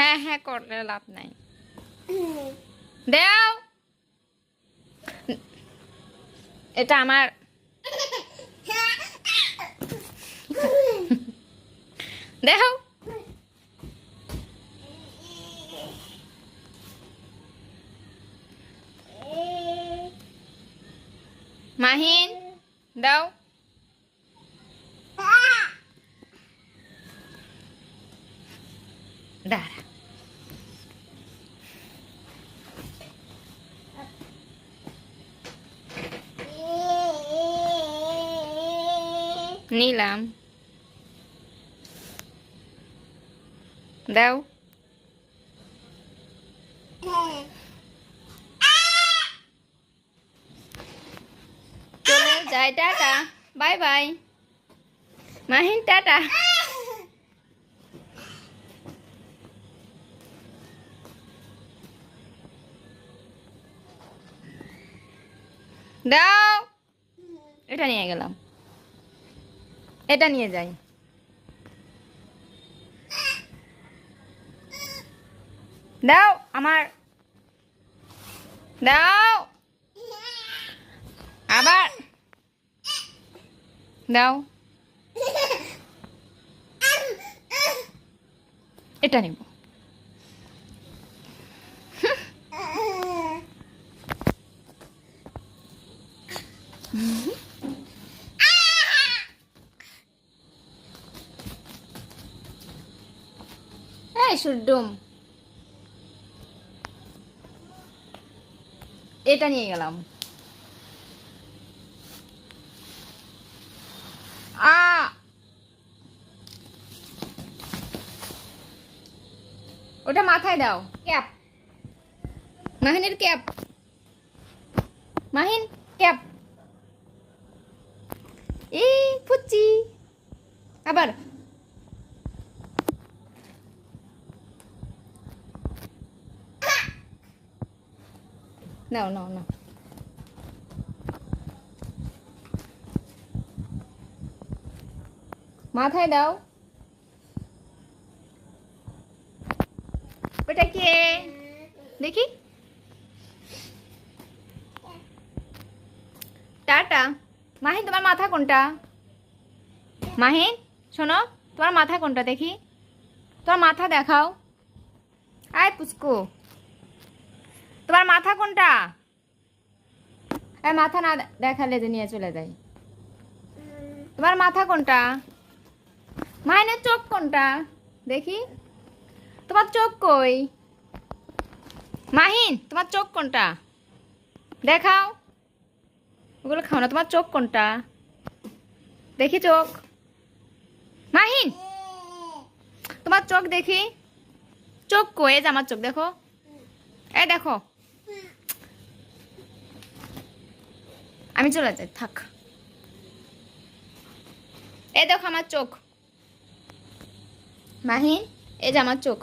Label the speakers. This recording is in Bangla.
Speaker 1: হ্যাঁ হ্যাঁ করলে লাভ নাই। দাও, এটা আমার। দেখো মাহিন, দাও। দাঁড়া, নিলাম, দাও। চলে যাই, tata, bye bye Mahin, tata. দাও, এটা নিয়ে গেলাম, এটা নিয়ে যাই। দাও আমার, দাও আবার, দাও। এটা নিব। এই সুডুম, এটা নিয়ে গেলাম। ওটা মাথায় দাও, ক্যাপ, মাহিনের ক্যাপ, মাহিন ক্যাপ। এই ফুচি আবার, নাও নাও নাও। মাথায় দাও। ওটা কে দেখি? টাটা। মাহিন, তোমার মাথা কোনটা? মাহিন শোনো, তোমার মাথা কোনটা দেখি? তোমার মাথা দেখাও। আয় পুচকু, তোমার মাথা কোনটা? মাথা না দেখালে যে নিয়ে চলে যায়। তোমার মাথা কোনটা? মাহিনের চোখ কোনটা দেখি? তোমার চোখ কই? মাহিন, তোমার চোখ কোনটা দেখাও। ওগুলো খাও না, তোমার চোখ কোনটা দেখি? চোখ মাহিন, তোমার চোখ দেখি। চোখ কই? এই যে আমার চোখ দেখো, এই দেখো। আমি চলে যাই, থাক। এই দেখো আমার চোখ। মাহিন, এই যে আমার চোখ।